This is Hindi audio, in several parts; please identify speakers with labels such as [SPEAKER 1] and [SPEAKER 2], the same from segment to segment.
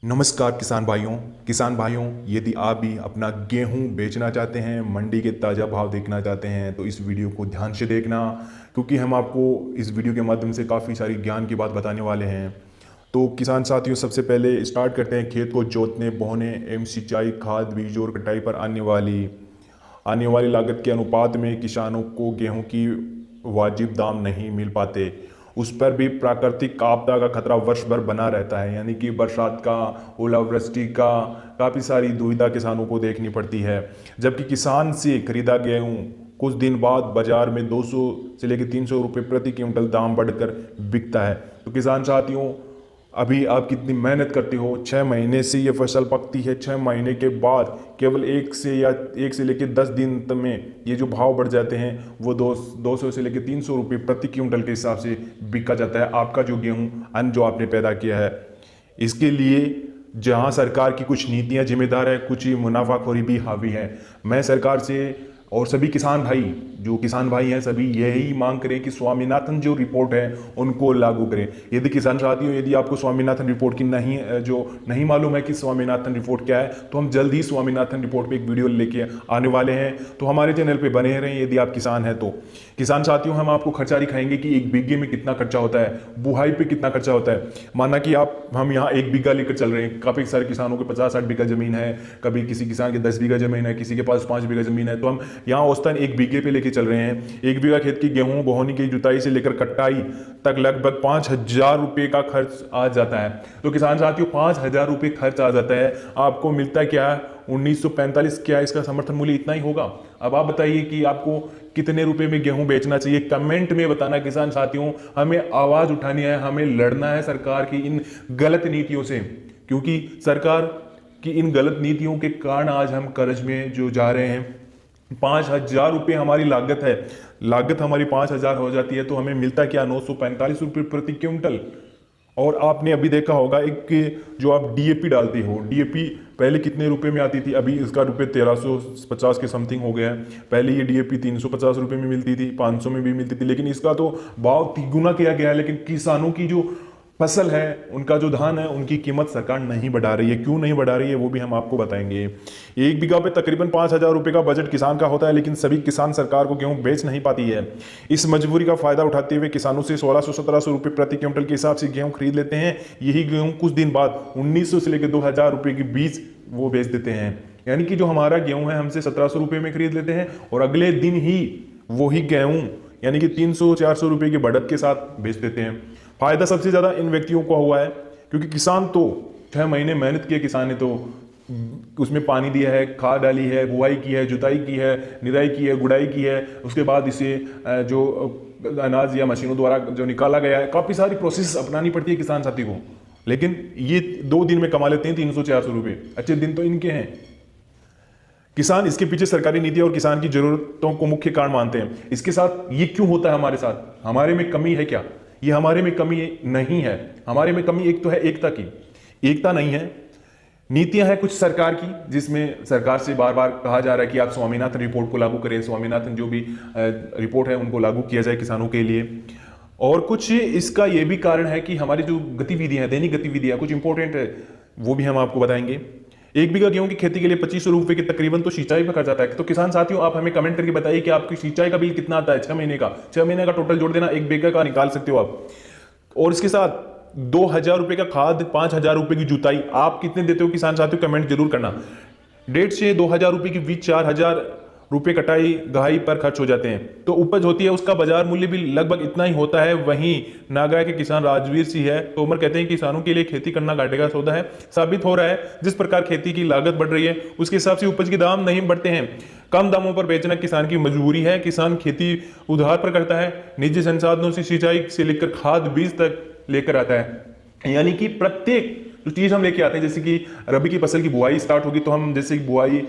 [SPEAKER 1] नमस्कार किसान भाइयों, यदि आप भी अपना गेहूं बेचना चाहते हैं, मंडी के ताज़ा भाव देखना चाहते हैं तो इस वीडियो को ध्यान से देखना, क्योंकि हम आपको इस वीडियो के माध्यम से काफ़ी सारी ज्ञान की बात बताने वाले हैं। तो किसान साथियों, सबसे पहले स्टार्ट करते हैं खेत को जोतने, बोने एवं सिंचाई, खाद, बीज और कटाई पर आने वाली लागत के अनुपात में किसानों को गेहूं की वाजिब दाम नहीं मिल पाते। उस पर भी प्राकृतिक आपदा का खतरा वर्ष भर बना रहता है, यानी कि बरसात का, ओलावृष्टि का, काफ़ी सारी दुविधा किसानों को देखनी पड़ती है। जबकि किसान से खरीदा गेहूं कुछ दिन बाद बाजार में 200 से लेकर 300 रुपये प्रति क्विंटल दाम बढ़कर बिकता है। तो किसान साथियों, अभी आप कितनी मेहनत करते हो, 6 महीने से ये फसल पकती है, 6 महीने के बाद केवल एक से लेकर 10 दिन तक में ये जो भाव बढ़ जाते हैं वो 200 से लेकर 300 रुपये प्रति क्विंटल के हिसाब से बिका जाता है आपका जो गेहूं, अन्न जो आपने पैदा किया है। इसके लिए जहां सरकार की कुछ नीतियां जिम्मेदार है, कुछ मुनाफाखोरी भी हावी है। मैं सरकार से और सभी किसान भाई हैं, सभी यही मांग करें कि स्वामीनाथन जो रिपोर्ट है उनको लागू करें। यदि किसान साथियों, यदि आपको स्वामीनाथन रिपोर्ट की नहीं मालूम है कि स्वामीनाथन रिपोर्ट क्या है, तो हम जल्द ही स्वामीनाथन रिपोर्ट पे एक वीडियो लेके आने वाले हैं। तो हमारे चैनल पे बने रहें यदि आप किसान हैं तो। किसान साथियों, हम आपको खर्चा दिखाएंगे कि एक बीघे में कितना खर्चा होता है, बुआई पे कितना खर्चा होता है। माना कि हम यहाँ 1 बीघा लेकर चल रहे हैं, काफ़ी सारे किसानों के 50-60 बीघा जमीन है, कभी किसी किसान के 10 बीघा जमीन है, किसी के पास 5 बीघा जमीन है। तो हम यहाँ औसतन 1 बीघे पे लेके चल रहे हैं। 1 बीघा खेत की गेहूं बोहनी की जुताई से लेकर कटाई तक लगभग 5,000 रुपये का खर्च आ जाता है। तो किसान साथियों, 5,000 रुपये खर्च आ जाता है, आपको मिलता है क्या? 1945। क्या इसका समर्थन मूल्य इतना ही होगा? अब आप बताइए कि आपको कितने रुपए में गेहूं बेचना चाहिए, कमेंट में बताना। किसान साथियों, हमें आवाज उठानी है, हमें लड़ना है सरकार की इन गलत नीतियों से, क्योंकि सरकार की इन गलत नीतियों के कारण आज हम कर्ज में जो जा रहे हैं। 5,000 रुपये हमारी लागत हमारी 5,000 हो जाती है, तो हमें मिलता क्या? 945 रुपये प्रति क्विंटल। और आपने अभी देखा होगा एक जो आप डीएपी डालते हो, डीएपी पहले कितने रुपए में आती थी, अभी इसका रुपये 1350 के समथिंग हो गया है। पहले ये डीएपी 350 रुपये में मिलती थी, 500 में भी मिलती थी, लेकिन इसका तो भाव तिगुना किया गया है। लेकिन किसानों की जो फसल है, उनका जो धान है, उनकी कीमत सरकार नहीं बढ़ा रही है। क्यों नहीं बढ़ा रही है वो भी हम आपको बताएंगे। 1 बीघा पे तकरीबन 5,000 रुपये का बजट किसान का होता है, लेकिन सभी किसान सरकार को गेहूं बेच नहीं पाती है। इस मजबूरी का फायदा उठाते हुए किसानों से 1600-1700 रुपये प्रति क्विंटल के हिसाब से गेहूं खरीद लेते हैं। यही गेहूं कुछ दिन बाद 1,900 से लेकर 2,000 रुपये के बीच वो बेच देते हैं। यानी कि जो हमारा गेहूं है, हमसे 1700 रुपये में खरीद लेते हैं और अगले दिन ही वही गेहूं यानी कि 300-400 रुपये की बढ़त के साथ बेच देते हैं। फायदा सबसे ज्यादा इन व्यक्तियों को हुआ है, क्योंकि किसान तो 6 महीने मेहनत की है, किसान ने तो उसमें पानी दिया है, खाद डाली है, बुआई की है, जुताई की है, निराई की है, गुड़ाई की है, उसके बाद इसे जो अनाज या मशीनों द्वारा जो निकाला गया है, काफ़ी सारी प्रोसेस अपनानी पड़ती है किसान साथी को। लेकिन ये 2 दिन में कमा लेते हैं 300-400 रुपये। अच्छे दिन तो इनके हैं। किसान इसके पीछे सरकारी नीति और किसान की जरूरतों को मुख्य कारण मानते हैं। इसके साथ ये क्यों होता है हमारे साथ? हमारे में कमी है क्या? ये हमारे में कमी नहीं है। हमारे में कमी एक तो है एकता की। एकता नहीं है, नीतियां हैं कुछ सरकार की, जिसमें सरकार से बार बार कहा जा रहा है कि आप स्वामीनाथन रिपोर्ट को लागू करें, स्वामीनाथन जो भी रिपोर्ट है उनको लागू किया जाए किसानों के लिए। और कुछ इसका ये भी कारण है कि हमारी जो गतिविधियां हैं, दैनिक गतिविधियां कुछ इंपॉर्टेंट है, वो भी हम आपको बताएंगे। 1 बीघा गेहूं की खेती के लिए 2500 रुपये के तकरीबन तो सिंचाई पर खर्च आता है। तो किसान साथियों, आप हमें कमेंट करके बताइए कि आपकी सिंचाई का बिल कितना आता है 6 महीने का टोटल जोड़ देना, 1 बीघा का निकाल सकते हो आप। और इसके साथ 2,000 रुपये का खाद, 5,000 रुपये की जुताई, आप कितने देते हो किसान साथियों? कमेंट जरूर करना। 1,500 से 2,000 रुपये के बीच 4,000 रुपये कटाई गहाई पर खर्च हो जाते हैं। तो उपज होती है, उसका बाजार मूल्य भी लगभग इतना ही होता है। वहीं नागा के किसान राजवीर सिंह है, तोमर कहते हैं कि किसानों के लिए खेती करना घाटे का सौदा है। साबित हो रहा है, जिस प्रकार खेती की लागत बढ़ रही है उसके हिसाब से उपज के दाम नहीं बढ़ते हैं। कम दामों पर बेचना किसान की मजबूरी है। किसान खेती उधार पर करता है, निजी संसाधनों से सिंचाई से लेकर खाद बीज तक लेकर आता है। यानी कि प्रत्येक जो चीज हम लेके आते हैं, जैसे कि रबी की फसल की बुआई स्टार्ट होगी तो हम जैसे बुआई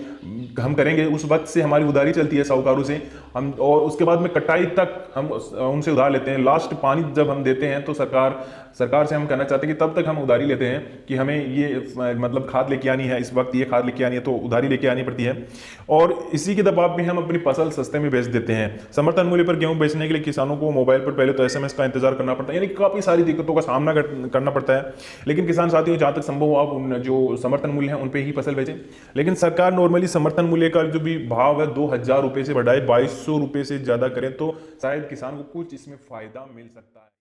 [SPEAKER 1] हम करेंगे, उस वक्त से हमारी उधारी चलती है साहूकारों से हम, और उसके बाद में कटाई तक हम उनसे उधार लेते हैं। लास्ट पानी जब हम देते हैं तो सरकार से हम कहना चाहते हैं कि तब तक हम उधारी लेते हैं कि हमें ये मतलब खाद लेके आनी है, इस वक्त ये खाद लेके आनी है, तो उधारी लेके आनी पड़ती है। और इसी के दबाव में हम अपनी फसल सस्ते में बेच देते हैं। समर्थन मूल्य पर गेहूं बेचने के लिए किसानों को मोबाइल पर पहले तो SMS का इंतजार करना पड़ता है, यानी काफी सारी दिक्कतों का सामना करना पड़ता है। लेकिन किसान साथियों, जहाँ तक संभव हो आप उन जो समर्थन मूल्य है उन पे ही फसल बेचें। लेकिन सरकार नॉर्मली समर्थन मूल्य का जो भी भाव है 2,000 रुपये से बढ़ाए 2,200 रुपये से ज़्यादा करें तो शायद किसान को कुछ इसमें फ़ायदा मिल सकता है।